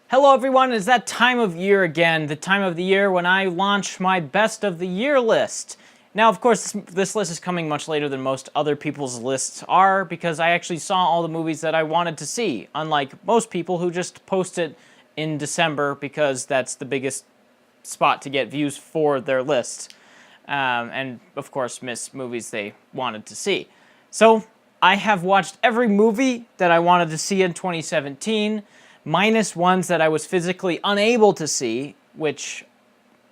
Hello everyone, it's that time of year again, the time of the year when I launch my best of the year list. Now, of course, this list is coming much later than most other people's lists are because I actually saw all the movies that I wanted to see, unlike most people who just post it in December because that's the biggest spot to get views for their list. And, of course, miss movies they wanted to see. So, I have watched every movie that I wanted to see in 2017, minus ones that I was physically unable to see, which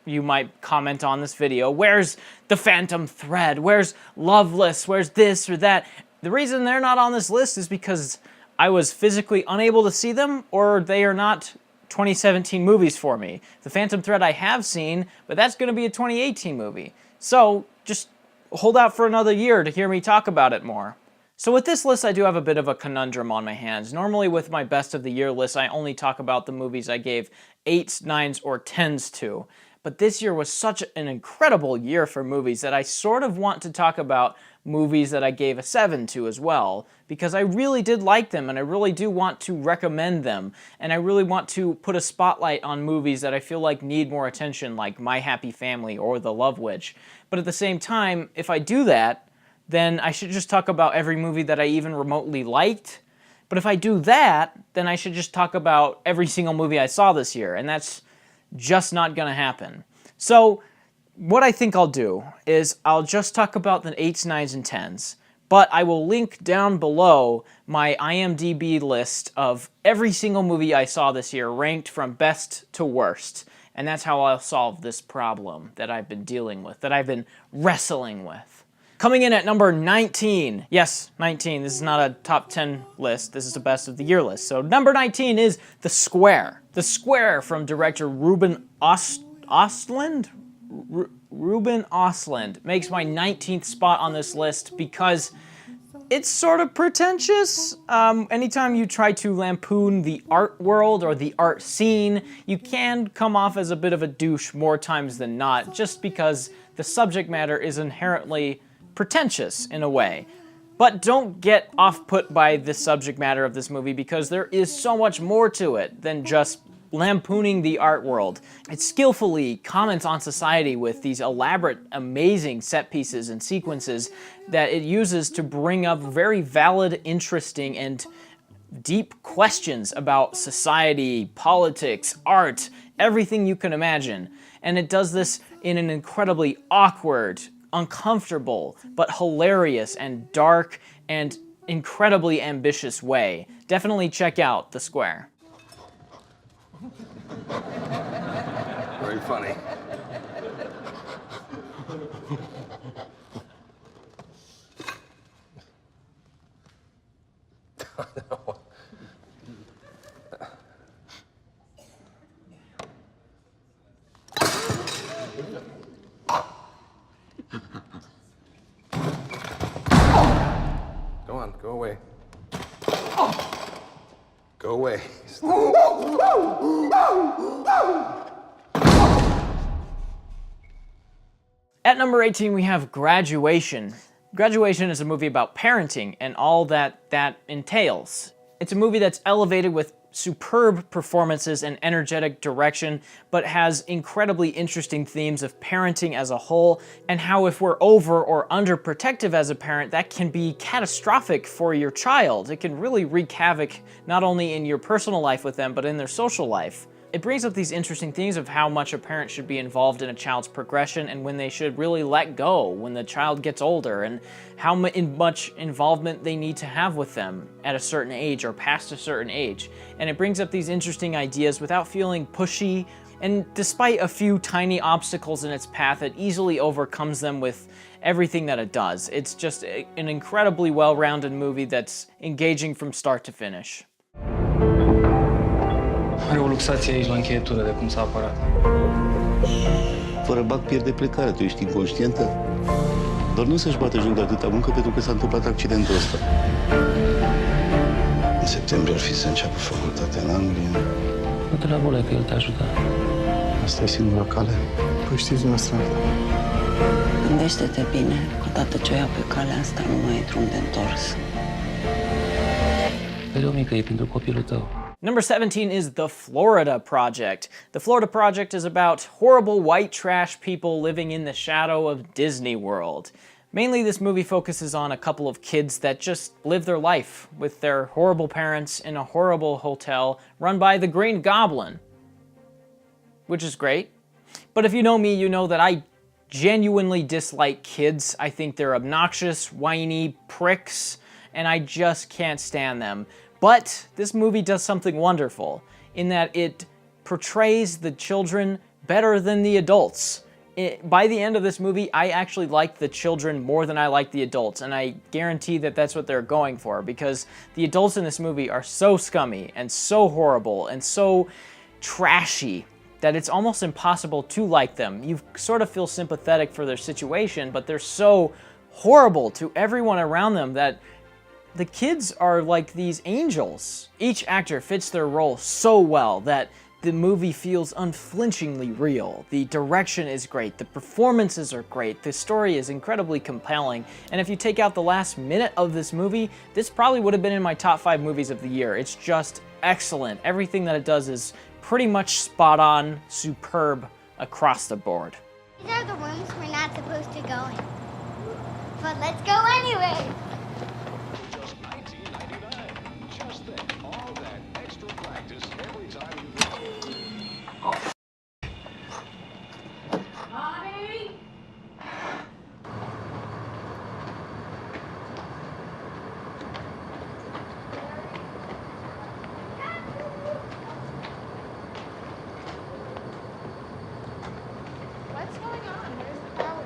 you might comment on this video. Where's The Phantom Thread? Where's Loveless? Where's this or that? The reason they're not on this list is because I was physically unable to see them, or they are not 2017 movies for me. The Phantom Thread I have seen, but that's going to be a 2018 movie. So just hold out for another year to hear me talk about it more. So with this list, I do have a bit of a conundrum on my hands. Normally with my best of the year list, I only talk about the movies I gave 8s, 9s, or 10s to. But this year was such an incredible year for movies that I sort of want to talk about movies that I gave a 7 to as well, because I really did like them and I really do want to recommend them, and I really want to put a spotlight on movies that I feel like need more attention, like My Happy Family or The Love Witch. But at the same time, if I do that, then I should just talk about every movie that I even remotely liked. But if I do that, then I should just talk about every single movie I saw this year, and that's just not gonna happen. So what I think I'll do is I'll just talk about the 8s, 9s, and 10s, but I will link down below my IMDb list of every single movie I saw this year, ranked from best to worst. And that's how I'll solve this problem that I've been dealing with, that I've been wrestling with. Coming in at number 19, yes, 19, this is not a top 10 list, this is a best of the year list. So number 19 is The Square. The Square from director Ruben Östlund? Ruben Östlund makes my 19th spot on this list because it's sort of pretentious. Anytime you try to lampoon the art world or the art scene, you can come off as a bit of a douche more times than not, just because the subject matter is inherently pretentious in a way. But don't get off-put by the subject matter of this movie because there is so much more to it than just lampooning the art world. It skillfully comments on society with these elaborate, amazing set pieces and sequences that it uses to bring up very valid, interesting, and deep questions about society, politics, art, everything you can imagine. And it does this in an incredibly awkward, uncomfortable, but hilarious and dark and incredibly ambitious way. Definitely check out The Square. Very funny. Go on, go away. Go away. At number 18, we have Graduation. Graduation is a movie about parenting and all that entails. It's a movie that's elevated with superb performances and energetic direction, but has incredibly interesting themes of parenting as a whole, and how if we're over or underprotective as a parent, that can be catastrophic for your child. It can really wreak havoc not only in your personal life with them, but in their social life. It brings up these interesting themes of how much a parent should be involved in a child's progression and when they should really let go when the child gets older, and how much involvement they need to have with them at a certain age or past a certain age. And it brings up these interesting ideas without feeling pushy, and despite a few tiny obstacles in its path, it easily overcomes them with everything that it does. It's just an incredibly well-rounded movie that's engaging from start to finish. Are o luxație aici la încheietură de cum s-a apărat. Fără bag pierde plecare, tu ești inconștientă? Doar nu să-și bată joc de atâta muncă pentru că s-a întâmplat accidentul ăsta. În septembrie ar fi să înceapă facultatea în Anglia. Nu te la volea că el te ajută. Asta e singura cale? Păi știți dumneavoastră. Gândește-te bine, odată ce o ia pe calea asta, nu mai e drum de întors. Vede o mică e pentru copilul tău. Number 17 is The Florida Project. The Florida Project is about horrible white trash people living in the shadow of Disney World. Mainly this movie focuses on a couple of kids that just live their life with their horrible parents in a horrible hotel run by the Green Goblin, which is great. But if you know me, you know that I genuinely dislike kids. I think they're obnoxious, whiny pricks, and I just can't stand them. But this movie does something wonderful in that it portrays the children better than the adults. By the end of this movie, I actually like the children more than I like the adults, and I guarantee that that's what they're going for, because the adults in this movie are so scummy and so horrible and so trashy that it's almost impossible to like them. You sort of feel sympathetic for their situation, but they're so horrible to everyone around them that the kids are like these angels. Each actor fits their role so well that the movie feels unflinchingly real. The direction is great, the performances are great, the story is incredibly compelling, and if you take out the last minute of this movie, this probably would have been in my top 5 movies of the year. It's just excellent. Everything that it does is pretty much spot on, superb across the board. These are the rooms we're not supposed to go in. But let's go anyway. Just $19.99. Just think, all that extra practice every time you... Mommy! What's going on? Where's the power?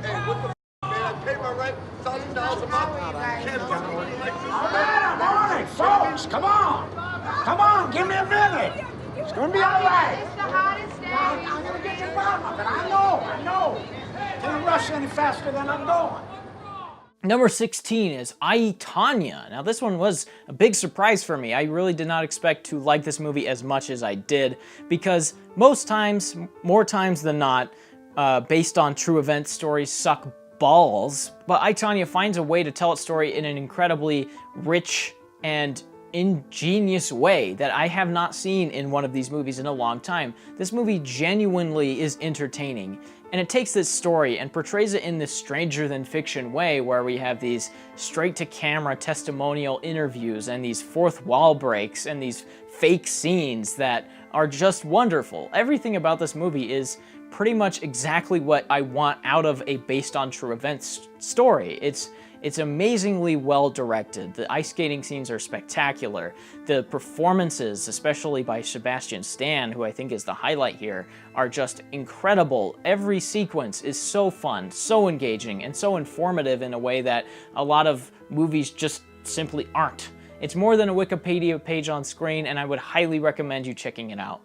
Hey, what the man? I pay my rent $1,000 a month. All right, folks, come on. Come on, give me a minute. It's gonna be all right. It's the hottest day. I'm gonna get to the bottom of it. I know. Can't rush any faster than I'm going. Number 16 is I, Tonya. Now this one was a big surprise for me. I really did not expect to like this movie as much as I did, because most times, more times than not, based on true event stories suck balls, but I, Tonya finds a way to tell its story in an incredibly rich and ingenious way that I have not seen in one of these movies in a long time. This movie genuinely is entertaining, and it takes this story and portrays it in this stranger-than-fiction way where we have these straight-to-camera testimonial interviews and these fourth wall breaks and these fake scenes that are just wonderful. Everything about this movie is pretty much exactly what I want out of a based-on-true events story. It's amazingly well directed. The ice skating scenes are spectacular. The performances, especially by Sebastian Stan, who I think is the highlight here, are just incredible. Every sequence is so fun, so engaging, and so informative in a way that a lot of movies just simply aren't. It's more than a Wikipedia page on screen, and I would highly recommend you checking it out.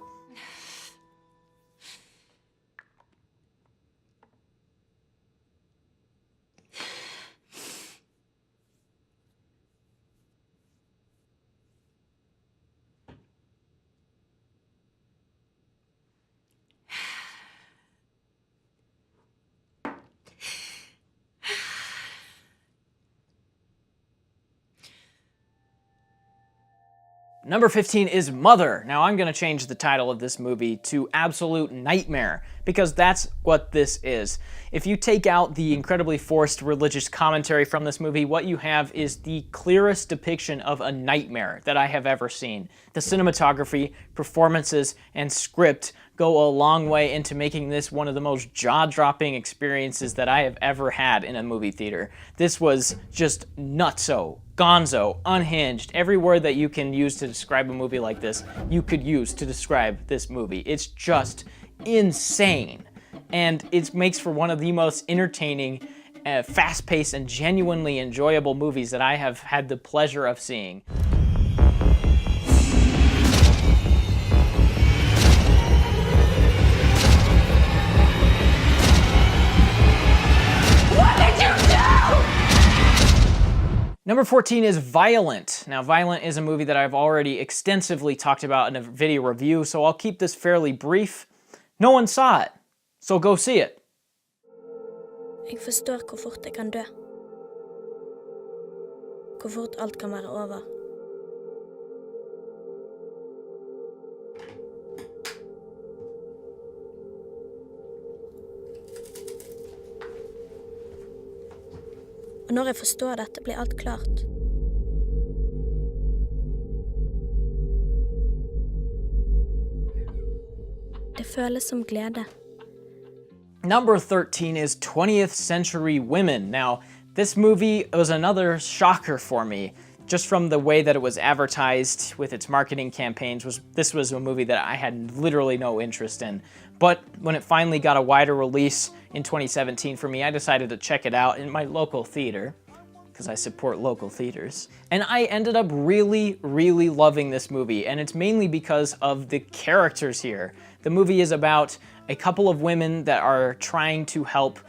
Number 15 is Mother. Now I'm gonna change the title of this movie to Absolute Nightmare, because that's what this is. If you take out the incredibly forced religious commentary from this movie, what you have is the clearest depiction of a nightmare that I have ever seen. The cinematography, performances, and script go a long way into making this one of the most jaw-dropping experiences that I have ever had in a movie theater. This was just nutso, gonzo, unhinged. Every word that you can use to describe a movie like this, you could use to describe this movie. It's just insane. And it makes for one of the most entertaining, fast-paced, and genuinely enjoyable movies that I have had the pleasure of seeing. Number 14 is Violent. Now, Violent is a movie that I've already extensively talked about in a video review, so I'll keep this fairly brief. No one saw it, so go see it. Jeg forstår hvor fort jeg kan dø. hvor fort alt kan være over. Og når jeg forstår dette, blir alt klart. Det føles som glede. Number 13 is 20th Century Women. Now, this movie was another shocker for me, just from the way that it was advertised with its marketing campaigns. This was a movie that I had literally no interest in. But when it finally got a wider release in 2017 for me, I decided to check it out in my local theater, because I support local theaters. And I ended up really, really loving this movie, and it's mainly because of the characters here. The movie is about a couple of women that are trying to help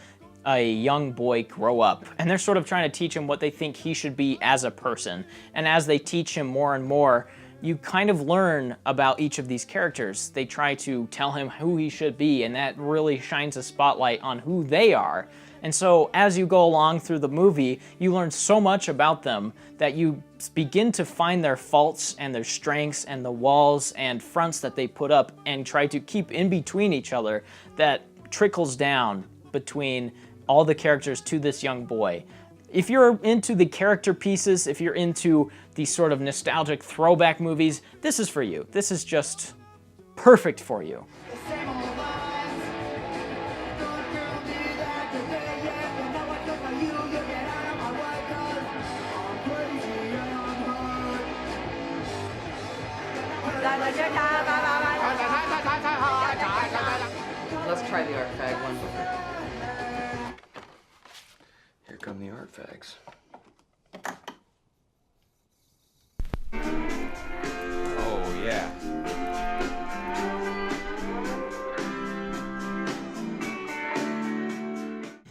a young boy grow up, and they're sort of trying to teach him what they think he should be as a person. And as they teach him more and more, you kind of learn about each of these characters. They try to tell him who he should be, and that really shines a spotlight on who they are. And so as you go along through the movie, you learn so much about them that you begin to find their faults and their strengths and the walls and fronts that they put up and try to keep in between each other that trickles down between all the characters to this young boy. If you're into the character pieces, if you're into these sort of nostalgic throwback movies, this is for you. This is just perfect for you. Let's try the art fag one. Here come the art fags. Oh, yeah.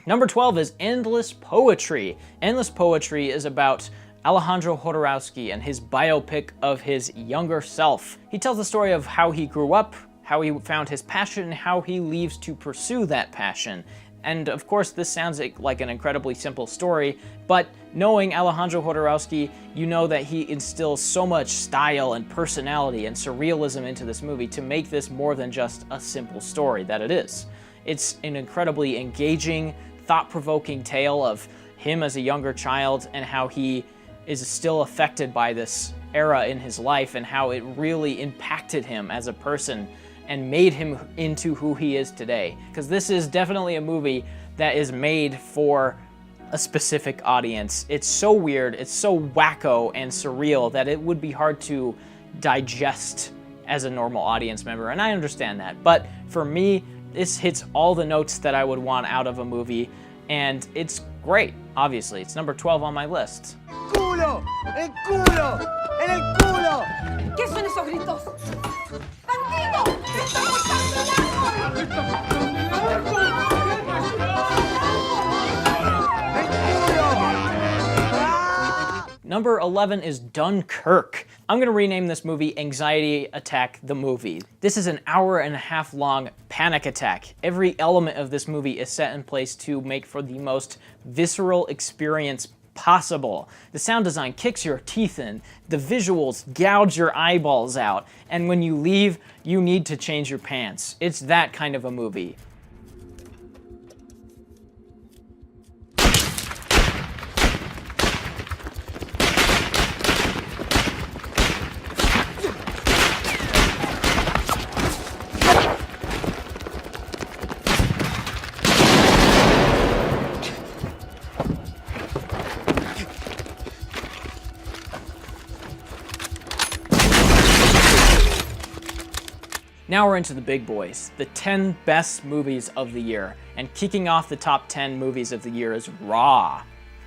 Number 12 is Endless Poetry. Endless Poetry is about Alejandro Jodorowsky and his biopic of his younger self. He tells the story of how he grew up, how he found his passion, and how he leaves to pursue that passion. And of course, this sounds like an incredibly simple story, but knowing Alejandro Jodorowsky, you know that he instills so much style and personality and surrealism into this movie to make this more than just a simple story that it is. It's an incredibly engaging, thought-provoking tale of him as a younger child and how he is still affected by this era in his life and how it really impacted him as a person and made him into who he is today. Because this is definitely a movie that is made for a specific audience. It's so weird, it's so wacko and surreal that it would be hard to digest as a normal audience member, and I understand that. But for me, this hits all the notes that I would want out of a movie, and it's great, obviously. It's number 12 on my list. ¡Culo! ¡El culo! ¡En el culo! ¿Qué son esos gritos? ¡Bandido! ¡Me está botando el Number 11 is Dunkirk. I'm gonna rename this movie Anxiety Attack the Movie. This is an hour-and-a-half long panic attack. Every element of this movie is set in place to make for the most visceral experience possible. The sound design kicks your teeth in, the visuals gouge your eyeballs out, and when you leave, you need to change your pants. It's that kind of a movie. Now we're into the big boys, the 10 best movies of the year. And kicking off the top 10 movies of the year is Raw.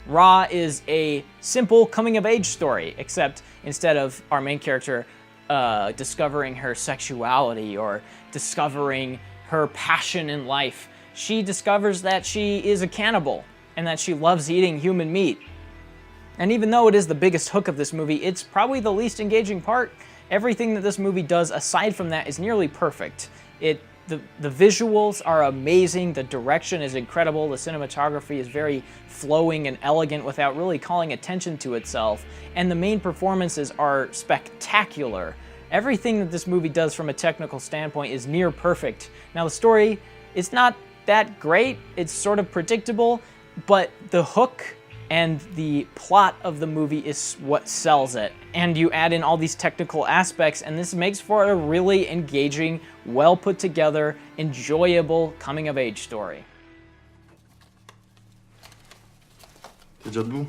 Raw is a simple coming-of-age story, except instead of our main character discovering her sexuality or discovering her passion in life, she discovers that she is a cannibal and that she loves eating human meat. And even though it is the biggest hook of this movie, it's probably the least engaging part. Everything that this movie does aside from that is nearly perfect. It The visuals are amazing, the direction is incredible, the cinematography is very flowing and elegant without really calling attention to itself, and the main performances are spectacular. Everything that this movie does from a technical standpoint is near perfect. Now the story is not that great, it's sort of predictable, but the hook and the plot of the movie is what sells it. And you add in all these technical aspects, and this makes for a really engaging, well put together, enjoyable coming-of-age story. T'es déjà debout?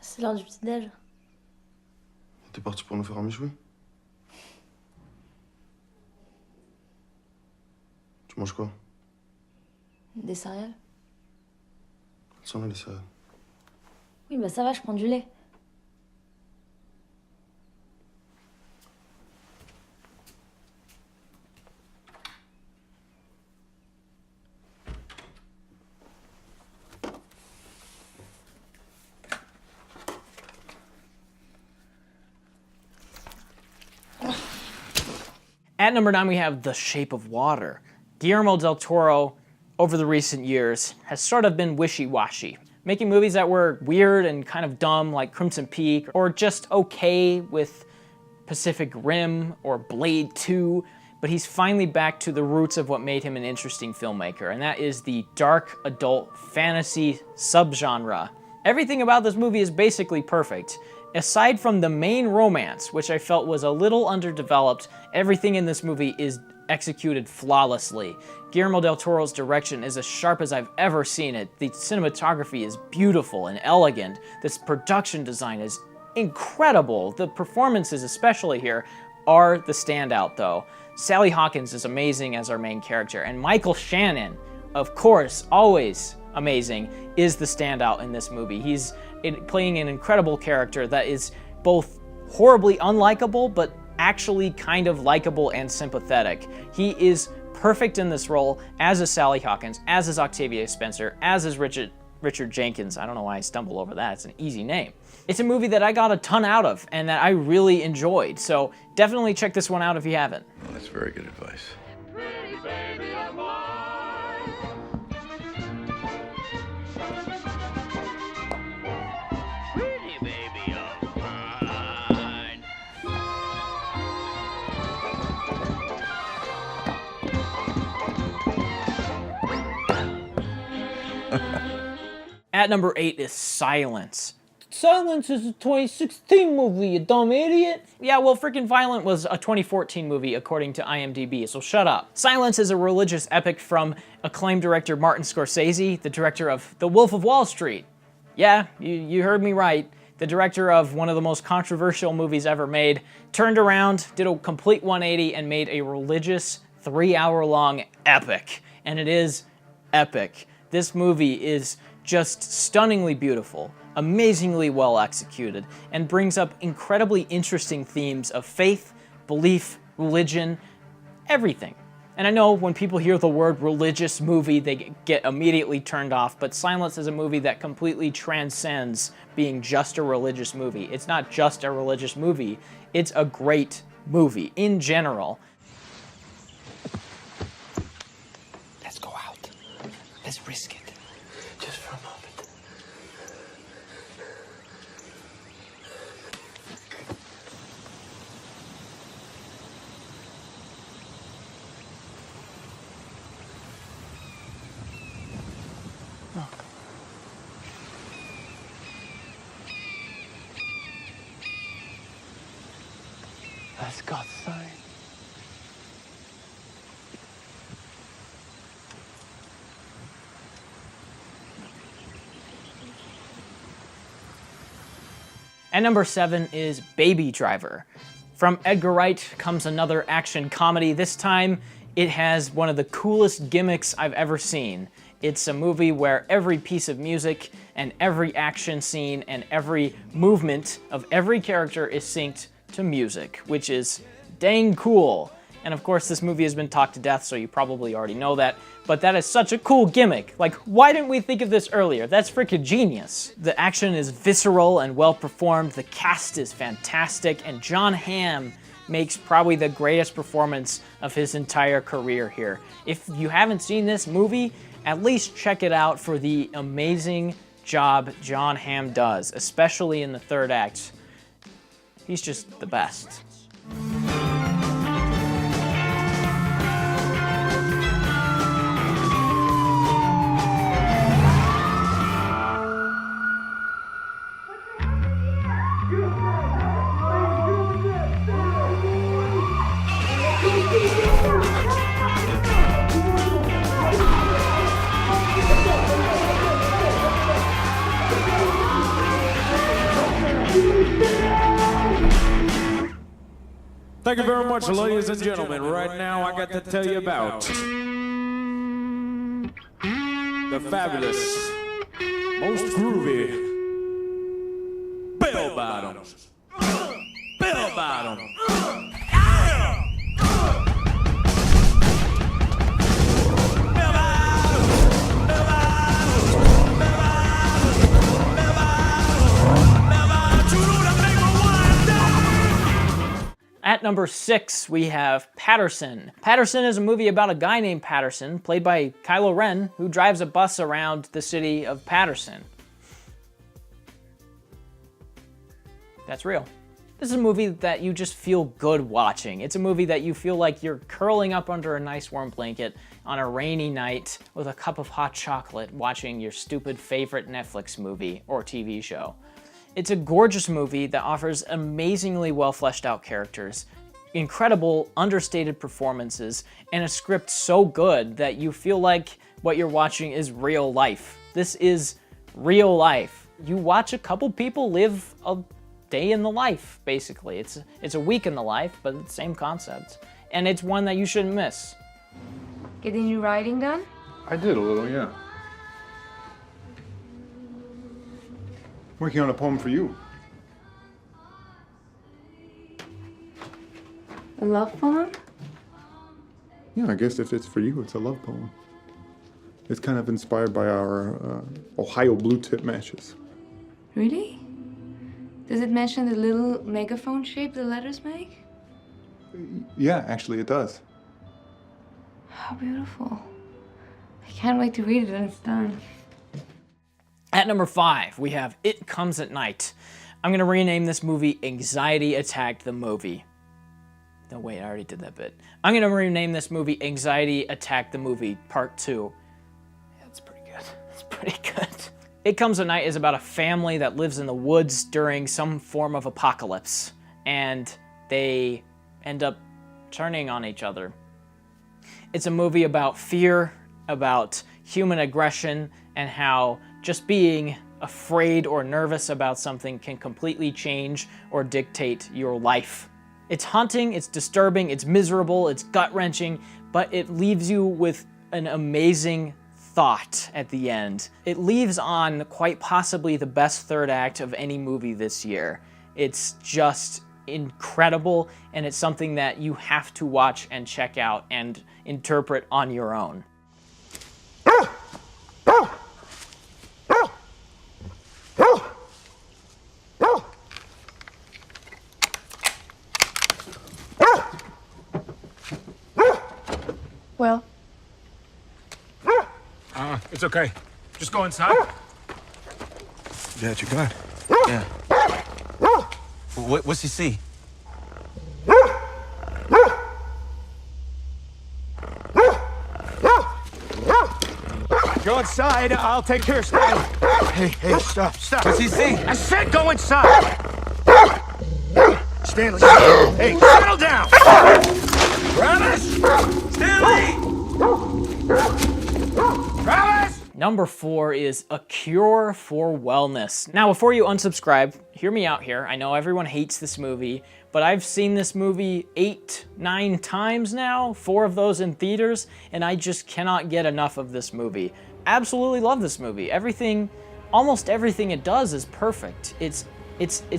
C'est l'heure du petit-déj. T'es parti pour nous faire un méchoui? Tu manges quoi? Des céréales? Tiens, là, les céréales. Oui, bah ça va, je prends du lait. At number 9, we have The Shape of Water. Guillermo del Toro, over the recent years, has sort of been wishy-washy, making movies that were weird and kind of dumb, like Crimson Peak, or just okay with Pacific Rim or Blade 2, but he's finally back to the roots of what made him an interesting filmmaker, and that is the dark adult fantasy subgenre. Everything about this movie is basically perfect. Aside from the main romance, which I felt was a little underdeveloped, everything in this movie is executed flawlessly. Guillermo del Toro's direction is as sharp as I've ever seen it. The cinematography is beautiful and elegant. This production design is incredible. The performances, especially here, are the standout though. Sally Hawkins is amazing as our main character, and Michael Shannon, of course, always amazing, is the standout in this movie. He's playing an incredible character that is both horribly unlikable, but actually kind of likable and sympathetic. He is perfect in this role, as is Sally Hawkins, as is Octavia Spencer, as is Richard Jenkins. I don't know why I stumbled over that, it's an easy name. It's a movie that I got a ton out of and that I really enjoyed, so definitely check this one out if you haven't. That's very good advice. Pretty baby of mine. Pretty baby of mine. At number 8 is Silence. Silence is a 2016 movie, you dumb idiot. Yeah, well, freaking Violent was a 2014 movie according to IMDb, so shut up. Silence is a religious epic from acclaimed director Martin Scorsese, the director of The Wolf of Wall Street. Yeah, you heard me right. The director of one of the most controversial movies ever made, turned around, did a complete 180, and made a religious 3-hour-long epic. And it is epic. This movie is just stunningly beautiful, amazingly well executed, and brings up incredibly interesting themes of faith, belief, religion, everything. And I know when people hear the word religious movie, they get immediately turned off, but Silence is a movie that completely transcends being just a religious movie. It's not just a religious movie, it's a great movie in general. Let's go out. Let's risk it. Just for a moment. That's God's sign. And number 7 is Baby Driver. From Edgar Wright comes another action comedy. This time, it has one of the coolest gimmicks I've ever seen. It's a movie where every piece of music and every action scene and every movement of every character is synced to music, which is dang cool. And of course, this movie has been talked to death, so you probably already know that. But that is such a cool gimmick. Like, why didn't we think of this earlier? That's freaking genius. The action is visceral and well performed. The cast is fantastic. And Jon Hamm makes probably the greatest performance of his entire career here. If you haven't seen this movie, at least check it out for the amazing job Jon Hamm does, especially in the third act. He's just the best. Thank you very much, ladies and gentlemen. Right now, I got to tell you about the fabulous, most groovy bell bottoms. Bell bottoms. At number 6, we have Patterson. Patterson is a movie about a guy named Patterson, played by Kylo Ren, who drives a bus around the city of Patterson. That's real. This is a movie that you just feel good watching. It's a movie that you feel like you're curling up under a nice warm blanket on a rainy night with a cup of hot chocolate watching your stupid favorite Netflix movie or TV show. It's a gorgeous movie that offers amazingly well fleshed out characters, incredible understated performances, and a script so good that you feel like what you're watching is real life. This is real life. You watch a couple people live a day in the life, basically. It's a week in the life, but it's the same concept. And it's one that you shouldn't miss. Getting your writing done? I did a little, yeah. Working on a poem for you. A love poem? Yeah, I guess if it's for you, it's a love poem. It's kind of inspired by our Ohio blue tip matches. Really? Does it mention the little megaphone shape the letters make? Yeah, actually it does. How beautiful. I can't wait to read it when it's done. At number 5, we have It Comes at Night. I'm gonna rename this movie Anxiety Attack the Movie. No, wait, I already did that bit. I'm gonna rename this movie Anxiety Attack the Movie Part 2. Yeah, that's pretty good. That's pretty good. It Comes at Night is about a family that lives in the woods during some form of apocalypse, and they end up turning on each other. It's a movie about fear, about human aggression, and how just being afraid or nervous about something can completely change or dictate your life. It's haunting, it's disturbing, it's miserable, it's gut-wrenching, but it leaves you with an amazing thought at the end. It leaves on quite possibly the best third act of any movie this year. It's just incredible, and it's something that you have to watch and check out and interpret on your own. Well? It's okay. Just go inside. Dad, you got it? Yeah. What's he see? Go inside. I'll take care of Stanley. Hey, stop. What's he see? I said go inside. Stanley. Hey, settle down. Travis! Stanley! Travis! Number 4 is A Cure for Wellness. Now, before you unsubscribe, hear me out here. I know everyone hates this movie, but I've seen this movie 8, 9 times now, 4 of those in theaters, and I just cannot get enough of this movie. Absolutely love this movie. Almost everything it does is perfect. It's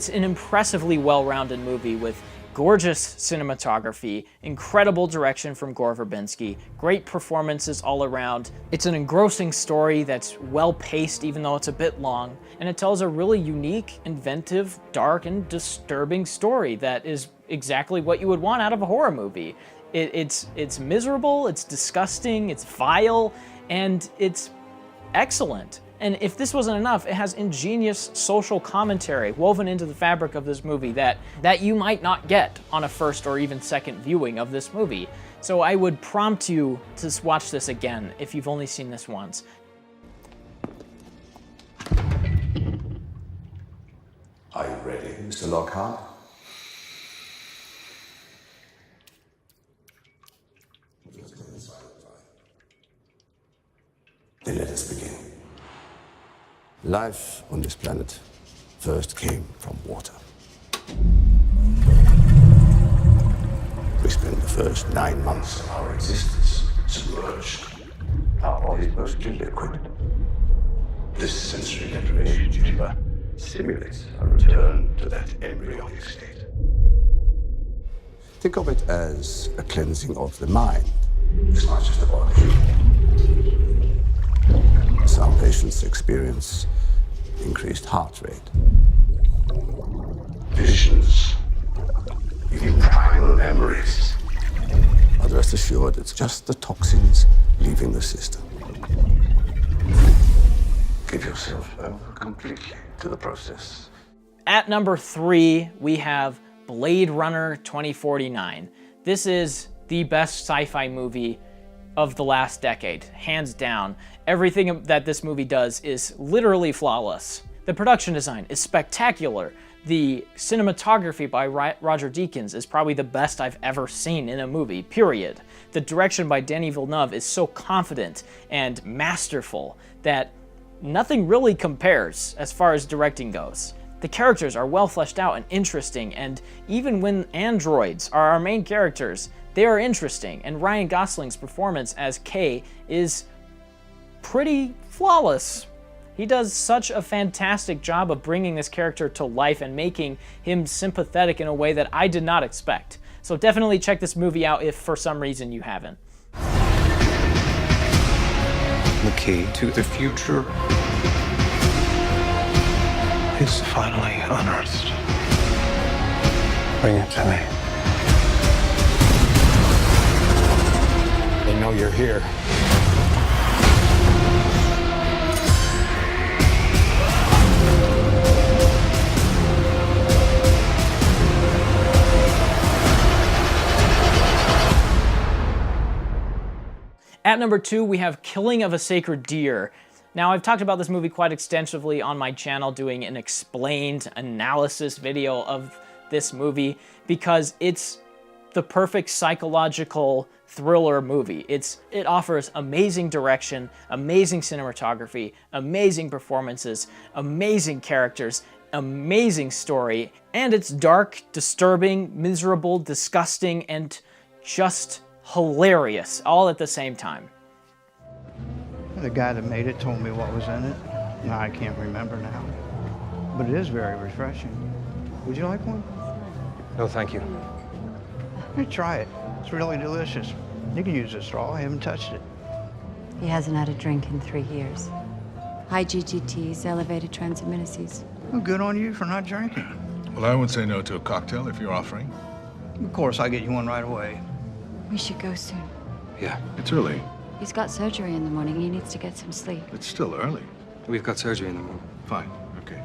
an impressively well-rounded movie with gorgeous cinematography, incredible direction from Gore Verbinski, great performances all around. It's an engrossing story that's well-paced even though it's a bit long, and it tells a really unique, inventive, dark, and disturbing story that is exactly what you would want out of a horror movie. It's miserable, it's disgusting, it's vile, and it's excellent. And if this wasn't enough, it has ingenious social commentary woven into the fabric of this movie that you might not get on a first or even second viewing of this movie. So I would prompt you to watch this again if you've only seen this once. Are you ready, Mr. Lockhart? Then let us begin. Life on this planet first came from water. We spent the first 9 months of our existence submerged, our bodies mostly liquid. This sensory deprivation chamber simulates a return to that embryonic state. Think of it as a cleansing of the mind as much as the body. Some patients experience increased heart rate, visions, even primal memories. But rest assured, it's just the toxins leaving the system. Give yourself over completely to the process. At number 3, we have Blade Runner 2049. This is the best sci-fi movie of the last decade, hands down. Everything that this movie does is literally flawless. The production design is spectacular. The cinematography by Roger Deakins is probably the best I've ever seen in a movie, period. The direction by Denis Villeneuve is so confident and masterful that nothing really compares as far as directing goes. The characters are well fleshed out and interesting, and even when androids are our main characters, they are interesting, and Ryan Gosling's performance as K is pretty flawless. He does such a fantastic job of bringing this character to life and making him sympathetic in a way that I did not expect. So definitely check this movie out if for some reason you haven't. The key to the future is finally unearthed. Bring it to me. They know you're here. At number 2, we have Killing of a Sacred Deer. Now, I've talked about this movie quite extensively on my channel, doing an explained analysis video of this movie, because it's the perfect psychological thriller movie. It offers amazing direction, amazing cinematography, amazing performances, amazing characters, amazing story, and it's dark, disturbing, miserable, disgusting, and just hilarious, all at the same time. The guy that made it told me what was in it. No, I can't remember now. But it is very refreshing. Would you like one? No, thank you. Here, try it. It's really delicious. You can use a straw. I haven't touched it. He hasn't had a drink in 3 years. High GGTs, elevated transaminases. Well, good on you for not drinking. Well, I would say no to a cocktail if you're offering. Of course, I'll get you one right away. We should go soon. Yeah. It's early. He's got surgery in the morning. He needs to get some sleep. It's still early. We've got surgery in the morning. Fine. Okay.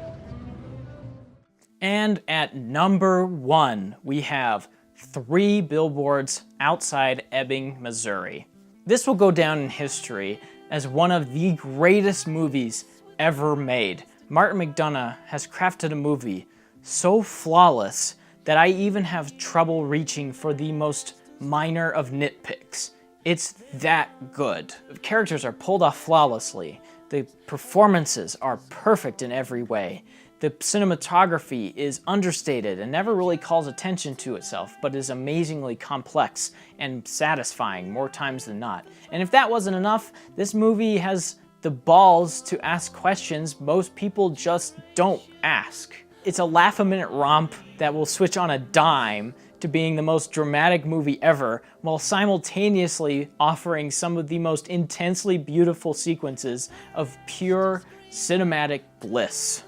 And at number 1, we have 3 Billboards Outside Ebbing, Missouri. This will go down in history as one of the greatest movies ever made. Martin McDonagh has crafted a movie so flawless that I even have trouble reaching for the most minor of nitpicks. It's that good. The characters are pulled off flawlessly. The performances are perfect in every way. The cinematography is understated and never really calls attention to itself, but is amazingly complex and satisfying more times than not. And if that wasn't enough, this movie has the balls to ask questions most people just don't ask. It's a laugh-a-minute romp that will switch on a dime to being the most dramatic movie ever, while simultaneously offering some of the most intensely beautiful sequences of pure cinematic bliss.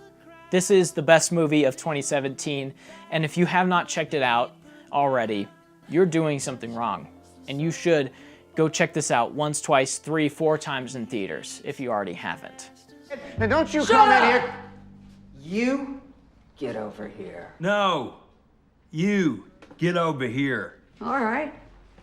This is the best movie of 2017, and if you have not checked it out already, you're doing something wrong. And you should go check this out once, twice, 3, 4 times in theaters, if you already haven't. Now don't you Shut come in up! here. You get over here. No. You get over here. All right.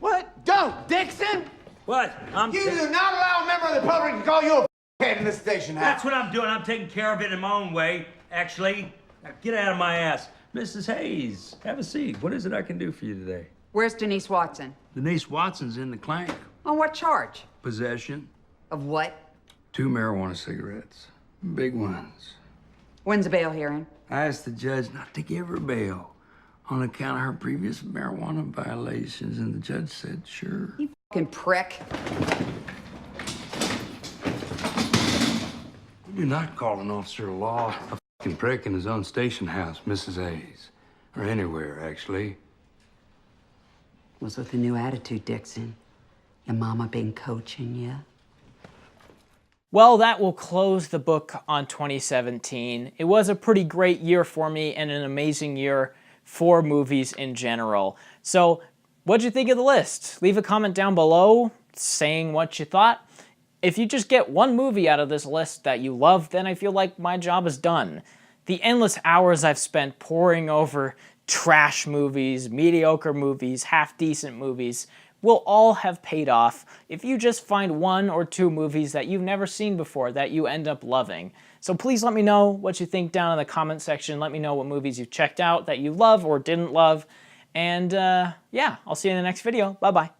What? Go, Dixon! What? You do not allow a member of the public to call you a head in this station house. That's what I'm doing. I'm taking care of it in my own way, actually. Now get out of my ass. Mrs. Hayes, have a seat. What is it I can do for you today? Where's Denise Watson? Denise Watson's in the clank. On what charge? Possession. Of what? 2 marijuana cigarettes. Big ones. When's the bail hearing? I asked the judge not to give her bail on account of her previous marijuana violations, and the judge said, sure. You fucking prick. You do not call an officer of law a fucking prick in his own station house, Mrs. Hayes. Or anywhere, actually. What's with the new attitude, Dixon? Your mama been coaching you? Well, that will close the book on 2017. It was a pretty great year for me and an amazing year for movies in general. So, what'd you think of the list? Leave a comment down below saying what you thought. If you just get one movie out of this list that you love, then I feel like my job is done. The endless hours I've spent poring over trash movies, mediocre movies, half-decent movies, will all have paid off if you just find 1 or 2 movies that you've never seen before that you end up loving. So please let me know what you think down in the comment section. Let me know what movies you've checked out that you love or didn't love. And yeah, I'll see you in the next video. Bye-bye.